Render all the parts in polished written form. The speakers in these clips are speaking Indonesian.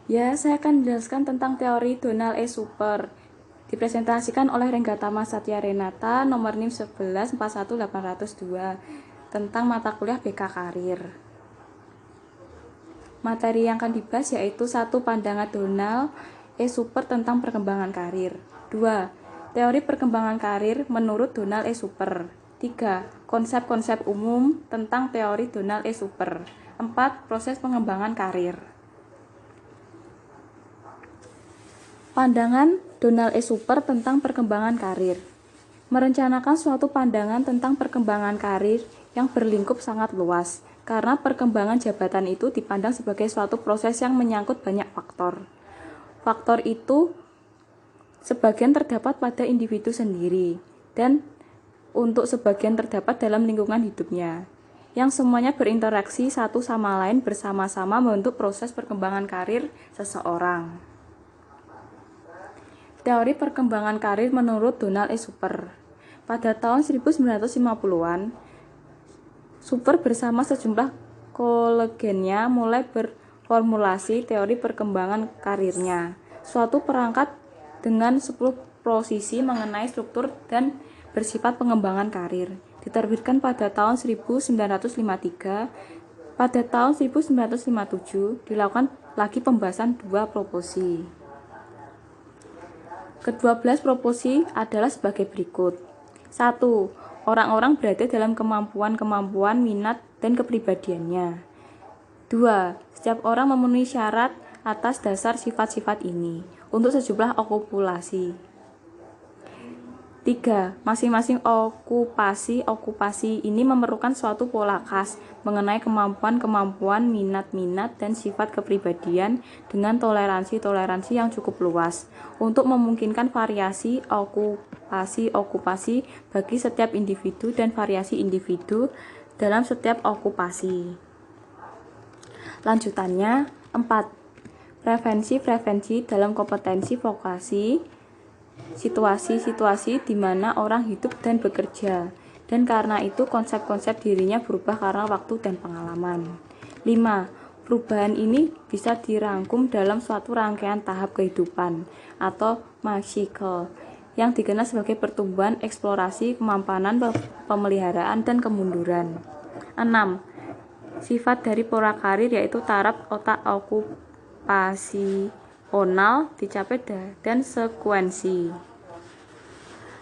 Ya, saya akan menjelaskan tentang teori Donald E. Super. Dipresentasikan oleh Renggatama Satya Renata, nomor NIM 11 41802, tentang mata kuliah BK Karir. Materi yang akan dibahas yaitu 1. Pandangan Donald E. Super tentang perkembangan karir. 2. Teori perkembangan karir menurut Donald E. Super. 3. Konsep-konsep umum tentang teori Donald E. Super. 4. Proses pengembangan karir. Pandangan Donald E. Super tentang perkembangan karir. Merencanakan suatu pandangan tentang perkembangan karir yang berlingkup sangat luas, karena perkembangan jabatan itu dipandang sebagai suatu proses yang menyangkut banyak faktor. Faktor itu sebagian terdapat pada individu sendiri, dan untuk sebagian terdapat dalam lingkungan hidupnya, yang semuanya berinteraksi satu sama lain bersama-sama membentuk proses perkembangan karir seseorang. Teori perkembangan karir menurut Donald E. Super. Pada tahun 1950-an, Super bersama sejumlah kolegennya mulai berformulasi teori perkembangan karirnya, suatu perangkat dengan 10 posisi mengenai struktur dan bersifat pengembangan karir. Diterbitkan pada tahun 1953. Pada tahun 1957 dilakukan lagi pembahasan 2 proposi. Ke-12 proposi adalah sebagai berikut. 1. Orang-orang berada dalam kemampuan-kemampuan, minat, dan kepribadiannya. 2. Setiap orang memenuhi syarat atas dasar sifat-sifat ini untuk sejumlah okupasi. 3. Masing-masing okupasi ini memerlukan suatu pola khas mengenai kemampuan-kemampuan, minat-minat, dan sifat kepribadian dengan toleransi-toleransi yang cukup luas untuk memungkinkan variasi okupasi bagi setiap individu dan variasi individu dalam setiap okupasi. Lanjutannya, 4. Prevensi dalam kompetensi vokasi, situasi-situasi di mana orang hidup dan bekerja, dan karena itu konsep-konsep dirinya berubah karena waktu dan pengalaman. 5. Perubahan ini bisa dirangkum dalam suatu rangkaian tahap kehidupan atau cycle yang dikenal sebagai pertumbuhan, eksplorasi, kemampanan, pemeliharaan, dan kemunduran. 6. Sifat dari pola karir yaitu taraf otak okupasional dicapai dan sekuensi.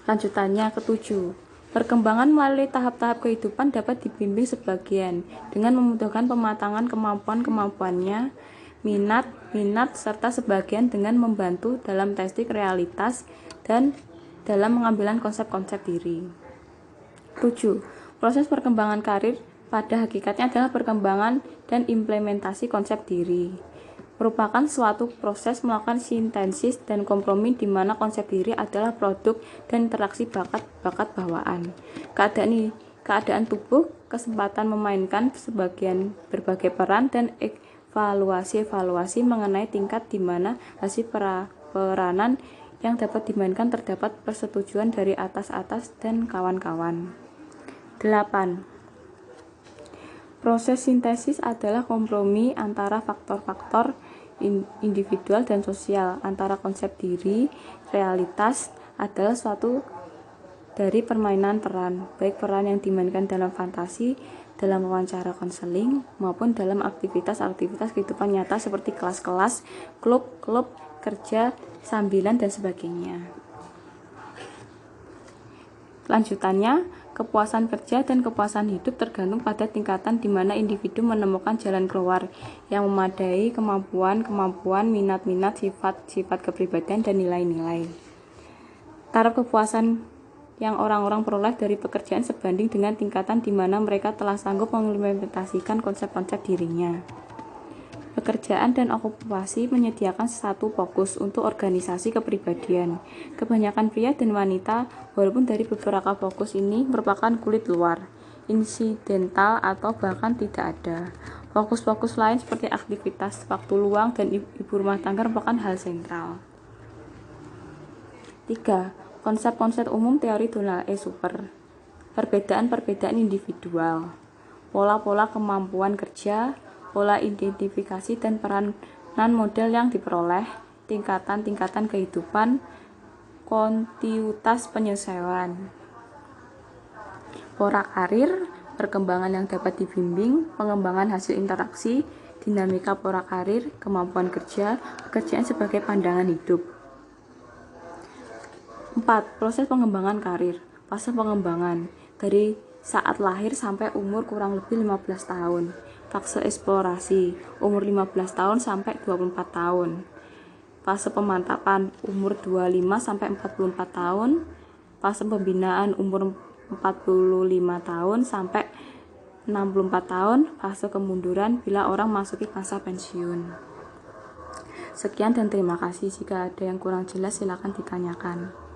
Lanjutannya ke-7. Perkembangan melalui tahap-tahap kehidupan dapat dibimbing sebagian dengan memudahkan pematangan kemampuan-kemampuannya, minat, serta sebagian dengan membantu dalam testing realitas dan dalam pengambilan konsep-konsep diri. 7. Proses perkembangan karir pada hakikatnya adalah perkembangan dan implementasi konsep diri. Merupakan suatu proses melakukan sintesis dan kompromi di mana konsep diri adalah produk dan interaksi bakat bawaan. Keadaan tubuh, kesempatan memainkan berbagai peran, dan evaluasi mengenai tingkat di mana hasil peranan yang dapat dimainkan terdapat persetujuan dari atas dan kawan-kawan. 8. Proses sintesis adalah kompromi antara faktor-faktor individual dan sosial, antara konsep diri, realitas adalah suatu dari permainan peran, baik peran yang dimainkan dalam fantasi, dalam wawancara konseling, maupun dalam aktivitas-aktivitas kehidupan nyata seperti kelas-kelas, klub, kerja, sambilan, dan sebagainya. Lanjutannya, kepuasan kerja dan kepuasan hidup tergantung pada tingkatan di mana individu menemukan jalan keluar yang memadai kemampuan, minat, sifat kepribadian, dan nilai-nilai. Taraf kepuasan yang orang-orang peroleh dari pekerjaan sebanding dengan tingkatan di mana mereka telah sanggup mengimplementasikan konsep-konsep dirinya. Pekerjaan dan okupasi menyediakan satu fokus untuk organisasi kepribadian. Kebanyakan pria dan wanita, walaupun dari beberapa fokus ini merupakan kulit luar, insidental, atau bahkan tidak ada. Fokus-fokus lain seperti aktivitas waktu luang dan ibu rumah tangga merupakan hal sentral. 3. Konsep-konsep umum teori Donald E. Super. Perbedaan-perbedaan individual, pola-pola kemampuan kerja, pola identifikasi dan peran model yang diperoleh, tingkatan-tingkatan kehidupan, kontinuitas penyesuaian. Pola karir, perkembangan yang dapat dibimbing, pengembangan hasil interaksi, dinamika pola karir, kemampuan kerja, pekerjaan sebagai pandangan hidup. 4. Proses pengembangan karir. Fase pengembangan dari saat lahir sampai umur kurang lebih 15 tahun. Fase eksplorasi, umur 15 tahun sampai 24 tahun. Fase pemantapan, umur 25 sampai 44 tahun. Fase pembinaan, umur 45 tahun sampai 64 tahun. Fase kemunduran bila orang masuki masa pensiun. Sekian dan terima kasih. Jika ada yang kurang jelas silakan ditanyakan.